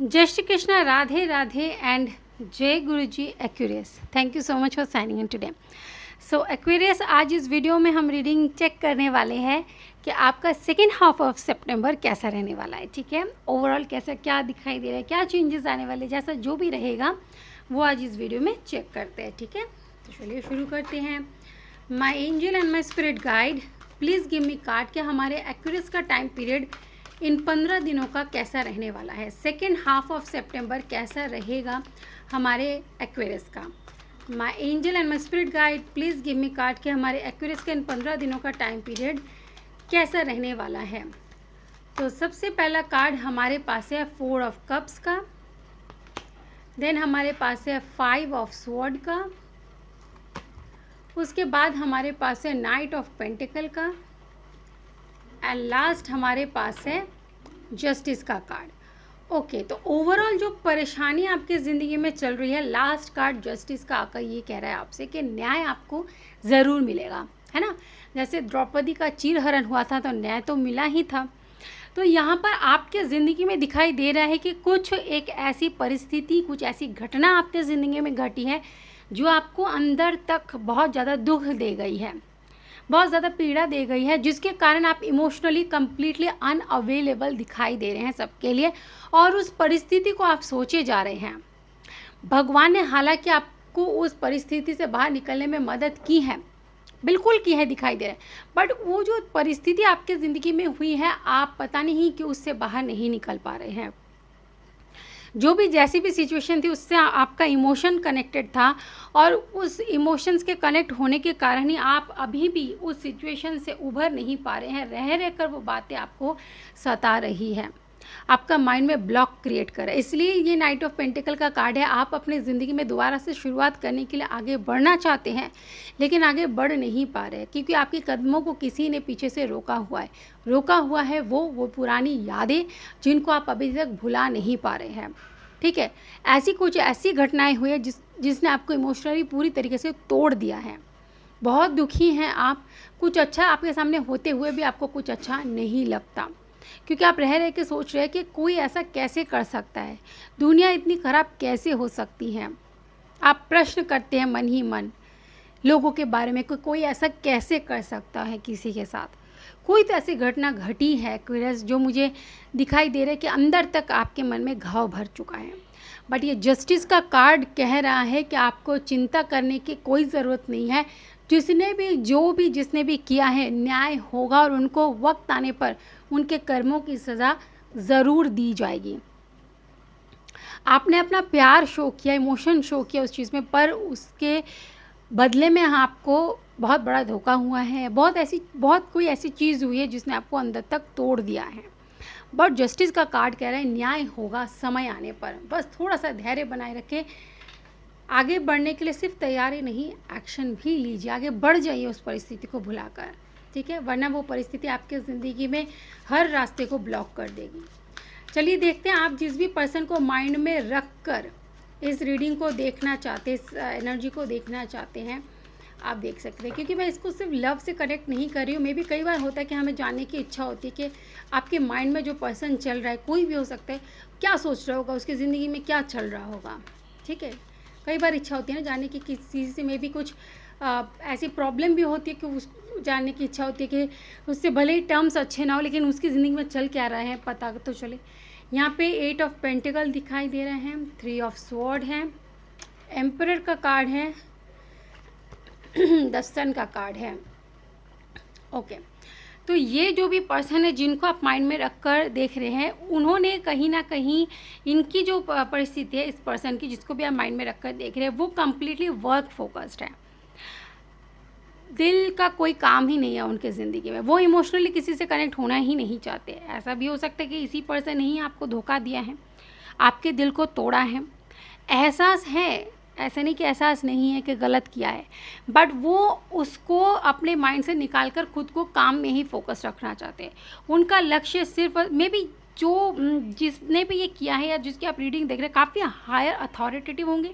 जय श्री कृष्णा, राधे राधे एंड जय Guruji Aquarius. Thank you so much for signing in today. So Aquarius, आज इस वीडियो में हम रीडिंग चेक करने वाले हैं कि आपका सेकेंड हाफ ऑफ सितंबर कैसा रहने वाला है। ठीक है, ओवरऑल कैसा क्या दिखाई दे रहा है, क्या चेंजेस आने वाले, जैसा जो भी रहेगा वो आज इस वीडियो में चेक करते हैं। ठीक है, तो चलिए शुरू करते हैं। माई angel and my spirit guide please give me card कि हमारे एक्वेरियस का टाइम पीरियड इन 15 दिनों का कैसा रहने वाला है। सेकेंड हाफ ऑफ सितंबर कैसा रहेगा हमारे एक्वेरियस का। माई angel and my spirit guide please give me card कि हमारे एक्वेरियस का इन 15 दिनों का टाइम पीरियड कैसा रहने वाला है। तो सबसे पहला कार्ड हमारे पास है 4 ऑफ कप्स का, देन हमारे पास है 5 ऑफ स्वॉर्ड का, उसके बाद हमारे पास है नाइट ऑफ पेंटिकल का, एंड लास्ट हमारे पास है जस्टिस का कार्ड। ओके, तो ओवरऑल जो परेशानी आपकी ज़िंदगी में चल रही है, लास्ट कार्ड जस्टिस का आकर ये कह रहा है आपसे कि न्याय आपको ज़रूर मिलेगा, है ना। जैसे द्रौपदी का चीरहरण हुआ था तो न्याय तो मिला ही था। तो यहाँ पर आपके ज़िंदगी में दिखाई दे रहा है कि कुछ एक ऐसी परिस्थिति, कुछ ऐसी घटना आपके ज़िंदगी में घटी है जो आपको अंदर तक बहुत ज़्यादा दुख दे गई है, बहुत ज़्यादा पीड़ा दे गई है, जिसके कारण आप इमोशनली कम्प्लीटली अनअवेलेबल दिखाई दे रहे हैं सबके लिए, और उस परिस्थिति को आप सोचे जा रहे हैं। भगवान ने हालांकि आपको उस परिस्थिति से बाहर निकलने में मदद की है, बिल्कुल की है, दिखाई दे रहा है, बट वो जो परिस्थिति आपके ज़िंदगी में हुई है, आप पता नहीं कि उससे बाहर नहीं निकल पा रहे हैं। जो भी जैसी भी सिचुएशन थी उससे आपका इमोशन कनेक्टेड था, और उस इमोशंस के कनेक्ट होने के कारण ही आप अभी भी उस सिचुएशन से उभर नहीं पा रहे हैं। रह कर वो बातें आपको सता रही है, आपका माइंड में ब्लॉक क्रिएट कर रहा है। इसलिए ये नाइट ऑफ पेंटिकल का कार्ड है। आप अपनी ज़िंदगी में दोबारा से शुरुआत करने के लिए आगे बढ़ना चाहते हैं, लेकिन आगे बढ़ नहीं पा रहे, क्योंकि आपके कदमों को किसी ने पीछे से रोका हुआ है वो पुरानी यादें जिनको आप अभी तक भुला नहीं पा रहे हैं। ठीक है, कुछ ऐसी घटनाएं हुई है जिसने आपको इमोशनली पूरी तरीके से तोड़ दिया है। बहुत दुखी हैं आप, कुछ अच्छा आपके सामने होते हुए भी आपको कुछ अच्छा नहीं लगता, क्योंकि आप रह के सोच रहे हैं कि कोई ऐसा कैसे कर सकता है, दुनिया इतनी ख़राब कैसे हो सकती है। आप प्रश्न करते हैं मन ही मन लोगों के बारे में, कोई ऐसा कैसे कर सकता है किसी के साथ। कोई तो ऐसी घटना घटी है क्यूरियस जो मुझे दिखाई दे रहा है कि अंदर तक आपके मन में घाव भर चुका है। बट ये जस्टिस का कार्ड कह रहा है कि आपको चिंता करने की कोई ज़रूरत नहीं है। जिसने भी किया है, न्याय होगा, और उनको वक्त आने पर उनके कर्मों की सज़ा ज़रूर दी जाएगी। आपने अपना प्यार शो किया, इमोशन शो किया उस चीज़ में, पर उसके बदले में आपको बहुत बड़ा धोखा हुआ है। बहुत कोई ऐसी चीज़ हुई है जिसने आपको अंदर तक तोड़ दिया है। बट जस्टिस का कार्ड कह रहा है न्याय होगा समय आने पर। बस थोड़ा सा धैर्य बनाए रखें, आगे बढ़ने के लिए सिर्फ तैयारी नहीं, एक्शन भी लीजिए, आगे बढ़ जाइए उस परिस्थिति को भुलाकर। ठीक है, वरना वो परिस्थिति आपके ज़िंदगी में हर रास्ते को ब्लॉक कर देगी। चलिए देखते हैं, आप जिस भी पर्सन को माइंड में रख कर इस रीडिंग को देखना चाहते, इस एनर्जी को देखना चाहते हैं, आप देख सकते हैं। क्योंकि मैं इसको सिर्फ लव से कनेक्ट नहीं कर रही हूँ, मे भी कई बार होता है कि हमें जानने की इच्छा होती है कि आपके माइंड में जो पर्सन चल रहा है, कोई भी हो सकता है, क्या सोच रहा होगा, उसकी ज़िंदगी में क्या चल रहा होगा। ठीक है, कई बार इच्छा होती है ना जानने की, किसी से मे भी कुछ ऐसी प्रॉब्लम भी होती है कि उस जानने की इच्छा होती है कि उससे भले ही टर्म्स अच्छे ना हो, लेकिन उसकी ज़िंदगी में चल क्या रहा है पता तो चले। यहाँ पे 8 ऑफ पेंटिकल दिखाई दे रहे हैं, 3 ऑफ स्वॉर्ड है, एम्परर का कार्ड है, द सन का कार्ड है। ओके, तो ये जो भी पर्सन है जिनको आप माइंड में रख कर देख रहे हैं, उन्होंने कहीं ना कहीं इनकी जो परिस्थिति है, इस पर्सन की जिसको भी आप माइंड में रख कर देख रहे हैं, वो कम्प्लीटली वर्क फोकस्ड है। दिल का कोई काम ही नहीं है उनके ज़िंदगी में, वो इमोशनली किसी से कनेक्ट होना ही नहीं चाहते। ऐसा भी हो सकता है कि इसी पर्सन ने ही आपको धोखा दिया है, आपके दिल को तोड़ा है। एहसास है, ऐसा नहीं कि एहसास नहीं है कि गलत किया है, बट वो उसको अपने माइंड से निकाल कर खुद को काम में ही फोकस रखना चाहते हैं। उनका लक्ष्य सिर्फ मे बी जिसने भी ये किया है या जिसकी आप रीडिंग देख रहे हैं, काफ़ी हायर अथॉरिटेटिव होंगे।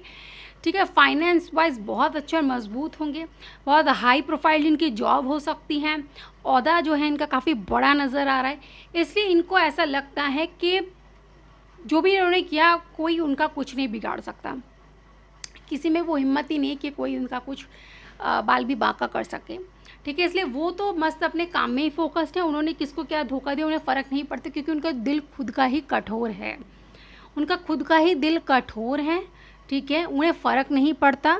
ठीक है, फाइनेंस वाइज बहुत अच्छे और मजबूत होंगे, बहुत हाई प्रोफाइल इनकी जॉब हो सकती है, ओहदा जो है इनका काफ़ी बड़ा नज़र आ रहा है। इसलिए इनको ऐसा लगता है कि जो भी इन्होंने किया कोई उनका कुछ नहीं बिगाड़ सकता, किसी में वो हिम्मत ही नहीं कि कोई उनका कुछ बाल भी बांका कर सके, ठीक है। इसलिए वो तो मस्त अपने काम में ही फोकस्ड है, उन्होंने किसको क्या धोखा दिया उन्हें फ़र्क नहीं पड़ता, क्योंकि उनका दिल खुद का ही कठोर है, उनका खुद का ही दिल कठोर है, ठीक है। उन्हें फ़र्क नहीं पड़ता,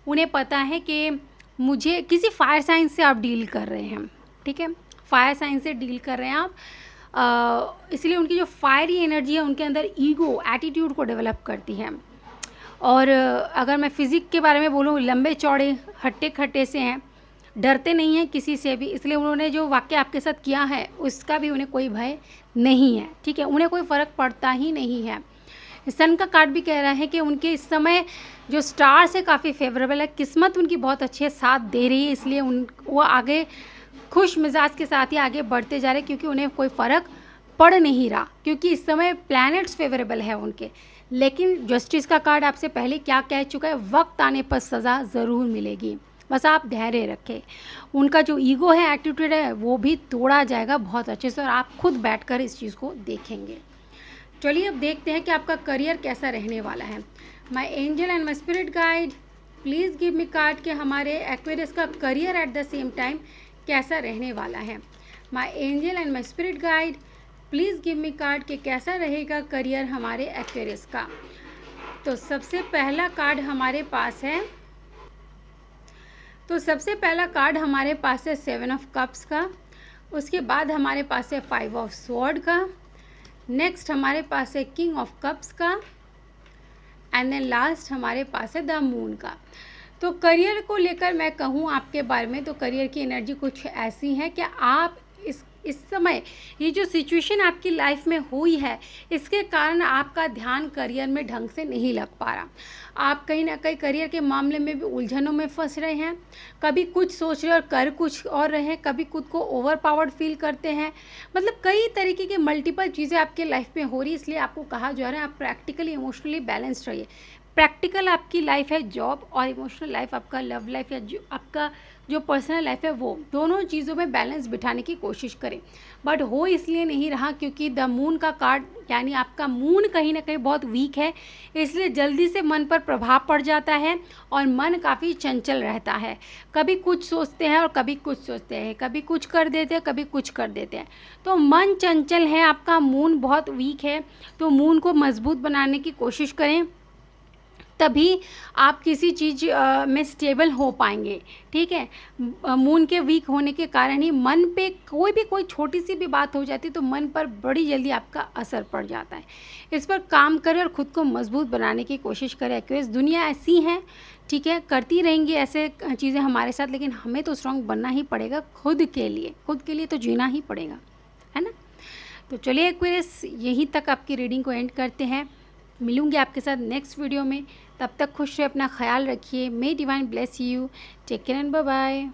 उन्हें पता है कि मुझे किसी फायर साइन से आप डील कर रहे हैं, ठीक है, फायर साइन से डील कर रहे हैं आप, इसलिए उनकी जो फायरी एनर्जी है उनके अंदर ईगो एटीट्यूड को डेवलप करती है। और अगर मैं फ़िज़िक के बारे में बोलूँ, लंबे चौड़े हट्टे खट्टे से हैं, डरते नहीं हैं किसी से भी, इसलिए उन्होंने जो वाक़या आपके साथ किया है उसका भी उन्हें कोई भय नहीं है, ठीक है, उन्हें कोई फ़र्क पड़ता ही नहीं है। सन का कार्ड भी कह रहा है कि उनके इस समय जो स्टार्स है काफ़ी फेवरेबल है, किस्मत उनकी बहुत अच्छे साथ दे रही है, इसलिए वो आगे खुश मिजाज के साथ ही आगे बढ़ते जा रहे हैं, क्योंकि उन्हें कोई फ़र्क पड़ नहीं रहा, क्योंकि इस समय प्लैनेट्स फेवरेबल है उनके। लेकिन जस्टिस का कार्ड आपसे पहले क्या कह चुका है, वक्त आने पर सज़ा ज़रूर मिलेगी, बस आप धैर्य रखें। उनका जो ईगो है, एटीट्यूड है, वो भी तोड़ा जाएगा बहुत अच्छे से, और आप खुद बैठकर इस चीज़ को देखेंगे। चलिए अब देखते हैं कि आपका करियर कैसा रहने वाला है। My angel and my spirit guide please give me card कि हमारे एक्वेरियस का career at the same time कैसा रहने वाला है। My angel and my spirit guide please give me card कि कैसा रहेगा करियर हमारे एक्वेरियस का। तो सबसे पहला कार्ड हमारे पास है, सेवन ऑफ कप्स का, उसके बाद हमारे पास है 5 ऑफ स्वॉर्ड का, नेक्स्ट हमारे पास है किंग ऑफ कप्स का, एंड देन लास्ट हमारे पास है द मून का। तो करियर को लेकर मैं कहूँ आपके बारे में, तो करियर की एनर्जी कुछ ऐसी है कि आप इस समय ये जो सिचुएशन आपकी लाइफ में हुई है, इसके कारण आपका ध्यान करियर में ढंग से नहीं लग पा रहा। आप कहीं ना कहीं करियर के मामले में भी उलझनों में फंस रहे हैं, कभी कुछ सोच रहे और कर कुछ और रहे हैं, कभी खुद को ओवर पावर्ड फील करते हैं, मतलब कई तरीके की मल्टीपल चीज़ें आपके लाइफ में हो रही है। इसलिए आपको कहा जा रहा है आप प्रैक्टिकली इमोशनली बैलेंस्ड रहिए। प्रैक्टिकल आपकी लाइफ है जॉब, और इमोशनल लाइफ आपका लव लाइफ या जो आपका जो पर्सनल लाइफ है, वो दोनों चीज़ों में बैलेंस बिठाने की कोशिश करें। बट हो इसलिए नहीं रहा क्योंकि द मून का कार्ड, यानी आपका मून कहीं ना कहीं बहुत वीक है, इसलिए जल्दी से मन पर प्रभाव पड़ जाता है और मन काफ़ी चंचल रहता है। कभी कुछ सोचते हैं और कभी कुछ सोचते हैं, कभी कुछ कर देते हैं, कभी कुछ कर देते हैं। तो मन चंचल है, आपका मून बहुत वीक है, तो मून को मजबूत बनाने की कोशिश करें, तभी आप किसी चीज़ में स्टेबल हो पाएंगे, ठीक है। मून के वीक होने के कारण ही मन पे कोई छोटी सी भी बात हो जाती है तो मन पर बड़ी जल्दी आपका असर पड़ जाता है। इस पर काम करें और ख़ुद को मजबूत बनाने की कोशिश करें। एक्वेरियस, दुनिया ऐसी है, ठीक है, करती रहेंगी ऐसे चीज़ें हमारे साथ, लेकिन हमें तो स्ट्रॉन्ग बनना ही पड़ेगा खुद के लिए तो जीना ही पड़ेगा, है ना। तो चलिए एक्वेरियस, यहीं तक आपकी रीडिंग को एंड करते हैं। मिलूंगी आपके साथ नेक्स्ट वीडियो में, तब तक खुश रहे, अपना ख्याल रखिए। May divine bless you, take care and bye bye.